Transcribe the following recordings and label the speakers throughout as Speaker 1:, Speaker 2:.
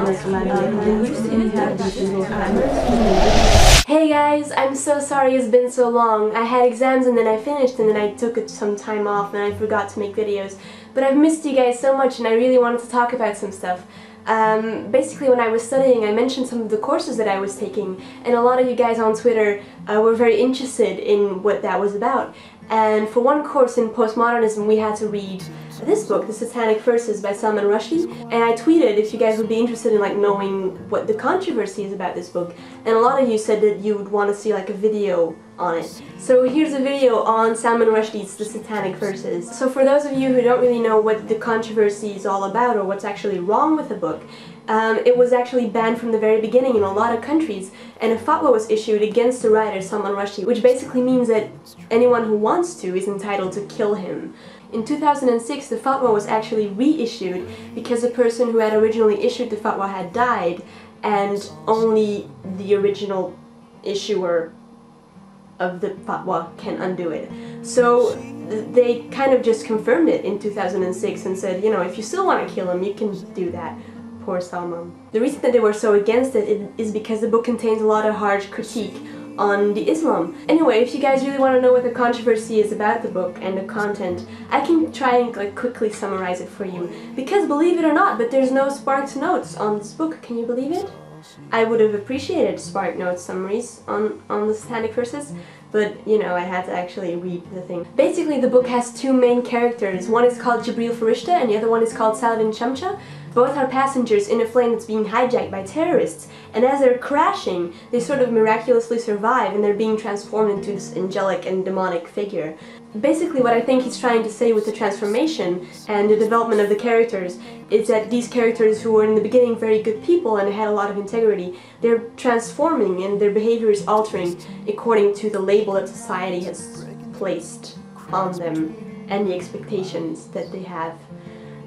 Speaker 1: Hey guys, I'm so sorry it's been so long. I had exams and then I finished and then I took some time off and I forgot to make videos. But I've missed you guys so much and I really wanted to talk about some stuff. Basically when I was studying I mentioned some of the courses that I was taking and a lot of you guys on Twitter were very interested in what that was about. And for one course in postmodernism we had to read this book, The Satanic Verses by Rushdie, and I tweeted if you guys would be interested in knowing what the controversy is about this book, and a lot of you said that you would want to see a video on it. So here's a video on Rushdie's The Satanic Verses. So for those of you who don't really know what the controversy is all about or what's actually wrong with the book, it was actually banned from the very beginning in a lot of countries, and a fatwa was issued against the writer Rushdie, which basically means that anyone who wants to is entitled to kill him. In 2006, the fatwa was actually reissued because the person who had originally issued the fatwa had died, and only the original issuer of the fatwa can undo it. So they kind of just confirmed it in 2006 and said, you know, if you still want to kill him, you can do that. Poor Salman. The reason that they were so against it is because the book contains a lot of harsh critique on the Islam. Anyway, if you guys really want to know what the controversy is about the book and the content, I can try and quickly summarize it for you. Because believe it or not, but there's no sparked notes on this book. Can you believe it? I would have appreciated sparked notes summaries on the Satanic Verses, but you know, I had to actually read the thing. Basically, the book has two main characters. One is called Jibril Farishta and the other one is called Saladin Shamcha. Both are passengers in a plane that's being hijacked by terrorists, and as they're crashing, they sort of miraculously survive and they're being transformed into this angelic and demonic figure. Basically what I think he's trying to say with the transformation and the development of the characters is that these characters who were in the beginning very good people and had a lot of integrity, they're transforming and their behavior is altering according to the label that society has placed on them and the expectations that they have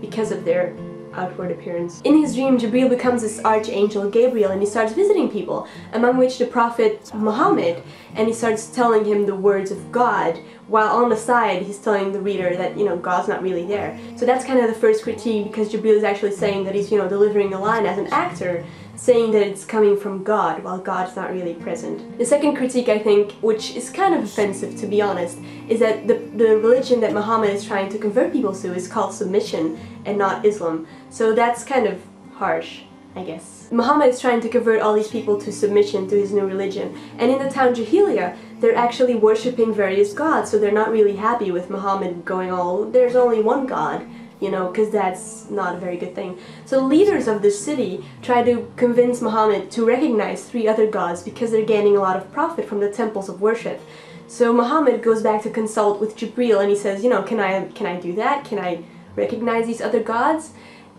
Speaker 1: because of their outward appearance. In his dream, Jibril becomes this archangel Gabriel and he starts visiting people, among which the prophet Muhammad, and he starts telling him the words of God, while on the side he's telling the reader that, you know, God's not really there. So that's kind of the first critique, because Jibril is actually saying that he's, you know, delivering a line as an actor, saying that it's coming from God, while God's not really present. The second critique, I think, which is kind of offensive to be honest, is that the religion that Muhammad is trying to convert people to is called submission and not Islam. So that's kind of harsh, I guess. Muhammad is trying to convert all these people to submission to his new religion, and in the town Jahiliyyah, they're actually worshipping various gods, so they're not really happy with Muhammad going all, there's only one God, you know, because that's not a very good thing. So leaders of the city try to convince Muhammad to recognize three other gods because they're gaining a lot of profit from the temples of worship. So Muhammad goes back to consult with Jibril and he says, you know, can I do that? Can I recognize these other gods?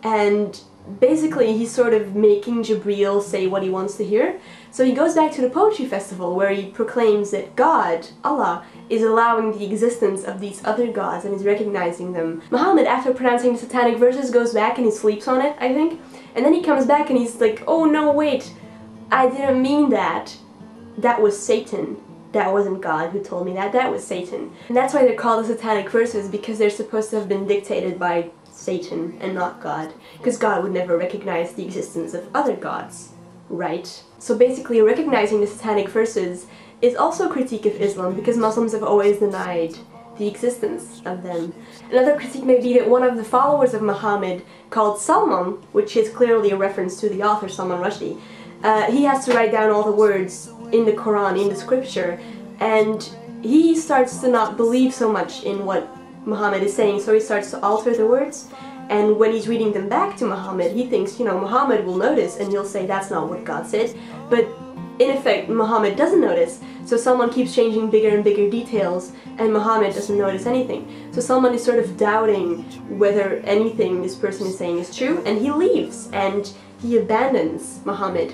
Speaker 1: And basically he's sort of making Jibril say what he wants to hear. So he goes back to the poetry festival where he proclaims that God, Allah, is allowing the existence of these other gods and is recognizing them. Muhammad, after pronouncing the Satanic Verses, goes back and he sleeps on it, I think. And then he comes back and he's like, oh no, wait, I didn't mean that. That was Satan. That wasn't God who told me that, that was Satan. And that's why they're called the Satanic Verses, because they're supposed to have been dictated by Satan and not God. Because God would never recognize the existence of other gods, right? So basically recognizing the Satanic Verses is also a critique of Islam, because Muslims have always denied the existence of them. Another critique may be that one of the followers of Muhammad, called Salman, which is clearly a reference to the author Rushdie, he has to write down all the words in the Quran, in the scripture, and he starts to not believe so much in what Muhammad is saying, so he starts to alter the words, and when he's reading them back to Muhammad, he thinks, you know, Muhammad will notice and he'll say that's not what God said, but in effect Muhammad doesn't notice, so Salman keeps changing bigger and bigger details and Muhammad doesn't notice anything. So Salman is sort of doubting whether anything this person is saying is true, and he leaves and he abandons Muhammad.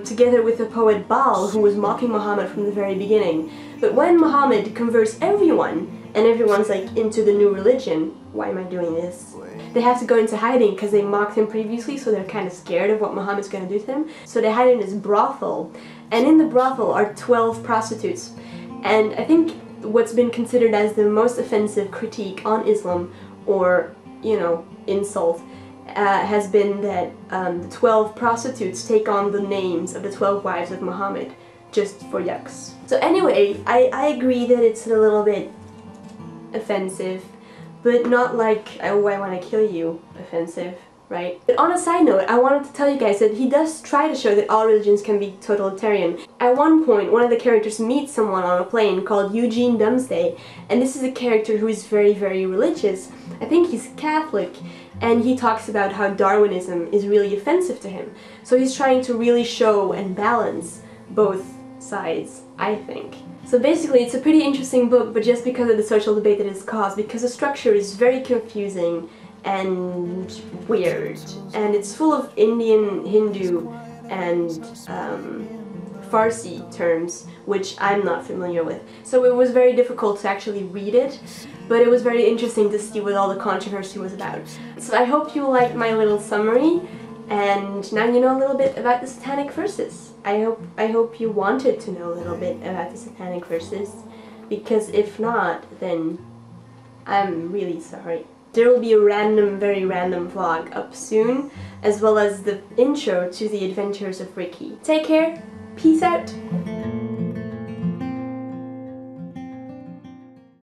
Speaker 1: Together with the poet Baal, who was mocking Muhammad from the very beginning. But when Muhammad converts everyone, and everyone's like into the new religion, why am I doing this? They have to go into hiding because they mocked him previously, so they're kind of scared of what Muhammad's going to do to them. So they hide in his brothel, and in the brothel are 12 prostitutes. And I think what's been considered as the most offensive critique on Islam, or, you know, insult, has been that the 12 prostitutes take on the names of the 12 wives of Muhammad, just for yucks. So anyway, I agree that it's a little bit offensive, but not like, oh, I want to kill you offensive, right? But on a side note, I wanted to tell you guys that he does try to show that all religions can be totalitarian. At one point, one of the characters meets someone on a plane called Eugene Dumsday, and this is a character who is very, very religious. I think he's Catholic, and he talks about how Darwinism is really offensive to him. So he's trying to really show and balance both sides, I think. So basically it's a pretty interesting book, but just because of the social debate that it's caused, because the structure is very confusing and weird, and it's full of Indian, Hindu, and Farsi terms, which I'm not familiar with. So it was very difficult to actually read it, but it was very interesting to see what all the controversy was about. So I hope you liked my little summary, and now you know a little bit about the Satanic Verses. I hope you wanted to know a little bit about the Satanic Verses, because if not, then I'm really sorry. There will be a random, very random vlog up soon, as well as the intro to the Adventures of Ricky. Take care, peace out!